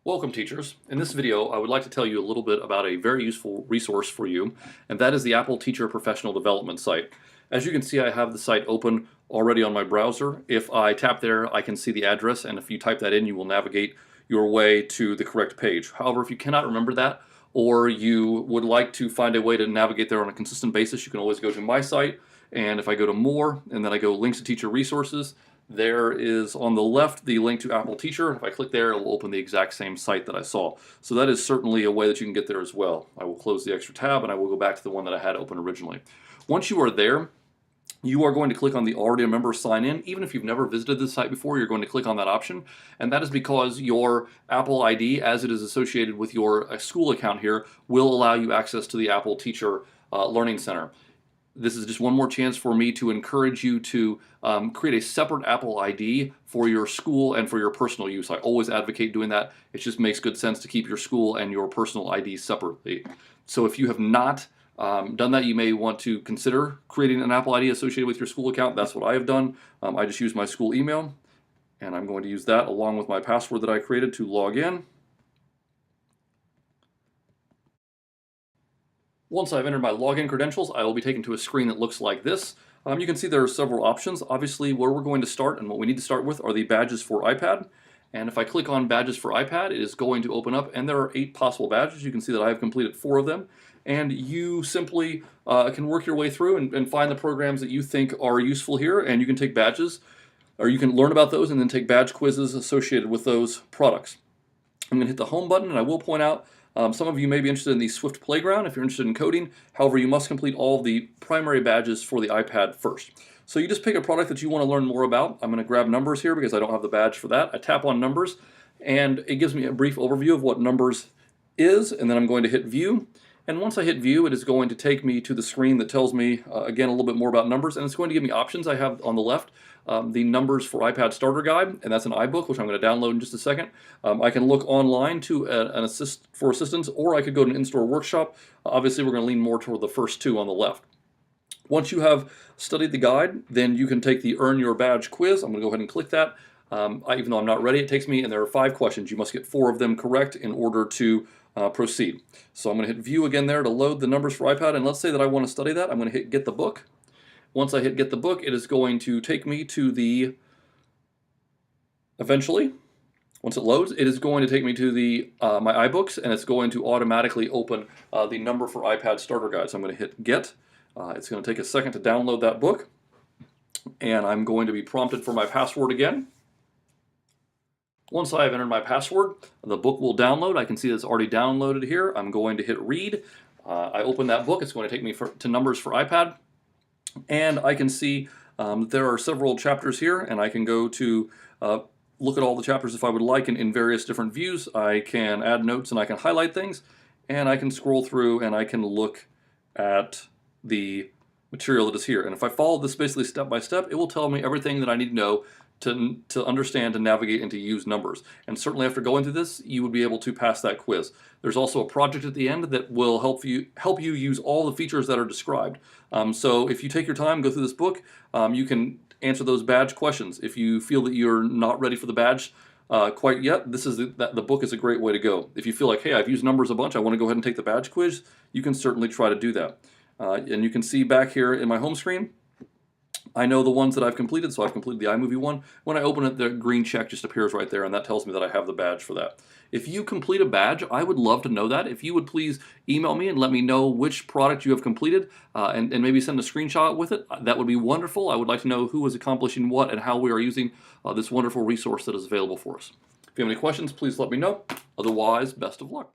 Welcome, teachers. In this video, I would like to tell you a little bit about a very useful resource for you, and that is the Apple Teacher Professional Development site. As you can see, I have the site open already on my browser. If I tap there, I can see the address, and if you type that in, you will navigate your way to the correct page. However, if you cannot remember that, or you would like to find a way to navigate there on a consistent basis, you can always go to my site, and if I go to More, and then I go Links to Teacher Resources, there is on the left the link to Apple Teacher. If I click there, it will open the exact same site that I saw. So that is certainly a way that you can get there as well. I will close the extra tab and I will go back to the one that I had open originally. Once you are there, you are going to click on the Already a Member Sign In. Even if you've never visited this site before, you're going to click on that option. And that is because your Apple ID, as it is associated with your school account here, will allow you access to the Apple Teacher Learning Center. This is just one more chance for me to encourage you to create a separate Apple ID for your school and for your personal use. I always advocate doing that. It just makes good sense to keep your school and your personal ID separately. So if you have not done that, you may want to consider creating an Apple ID associated with your school account. That's what I have done. I just use my school email, and I'm going to use that along with my password that I created to log in. Once I've entered my login credentials, I will be taken to a screen that looks like this. You can see there are several options. Obviously, where we're going to start and what we need to start with are the badges for iPad. And if I click on badges for iPad, it is going to open up, and there are 8 possible badges. You can see that I have completed 4 of them. And you simply can work your way through and find the programs that you think are useful here, and you can take badges, or you can learn about those and then take badge quizzes associated with those products. I'm going to hit the home button, and I will point out some of you may be interested in the Swift Playground if you're interested in coding. However, you must complete all of the primary badges for the iPad first. So you just pick a product that you want to learn more about. I'm going to grab Numbers here because I don't have the badge for that. I tap on Numbers, and it gives me a brief overview of what Numbers is, and then I'm going to hit View. And once I hit View, it is going to take me to the screen that tells me, again, a little bit more about Numbers, and it's going to give me options. I have on the left the Numbers for iPad Starter Guide, and that's an iBook, which I'm going to download in just a second. I can look online to an assistance, or I could go to an in-store workshop. Obviously, we're going to lean more toward the first 2 on the left. Once you have studied the guide, then you can take the Earn Your Badge quiz. I'm going to go ahead and click that. Even though I'm not ready, it takes me, and there are 5 questions. You must get 4 of them correct in order to proceed. So I'm going to hit View again there to load the Numbers for iPad, and let's say that I want to study that. I'm going to hit Get the Book. Once I hit Get the Book, it is going to take me to the, eventually, once it loads, it is going to take me to the my iBooks, and it's going to automatically open the Number for iPad Starter Guide. So I'm going to hit Get. It's going to take a second to download that book, and I'm going to be prompted for my password again. Once I have entered my password, the book will download. I can see that it's already downloaded here. I'm going to hit Read. I open that book. It's going to take me to Numbers for iPad. And I can see there are several chapters here, and I can go to look at all the chapters if I would like in various different views. I can add notes and I can highlight things, and I can scroll through and I can look at the material that is here. And if I follow this basically step by step, it will tell me everything that I need to know to understand, to navigate, and to use Numbers. And certainly after going through this, you would be able to pass that quiz. There's also a project at the end that will help you use all the features that are described. So if you take your time, go through this book, you can answer those badge questions. If you feel that you're not ready for the badge quite yet, the book is a great way to go. If you feel like, hey, I've used Numbers a bunch, I want to go ahead and take the badge quiz, you can certainly try to do that. And you can see back here in my home screen, I know the ones that I've completed, so I've completed the iMovie one. When I open it, the green check just appears right there, and that tells me that I have the badge for that. If you complete a badge, I would love to know that. If you would please email me and let me know which product you have completed, and maybe send a screenshot with it, that would be wonderful. I would like to know who is accomplishing what and how we are using this wonderful resource that is available for us. If you have any questions, please let me know. Otherwise, best of luck.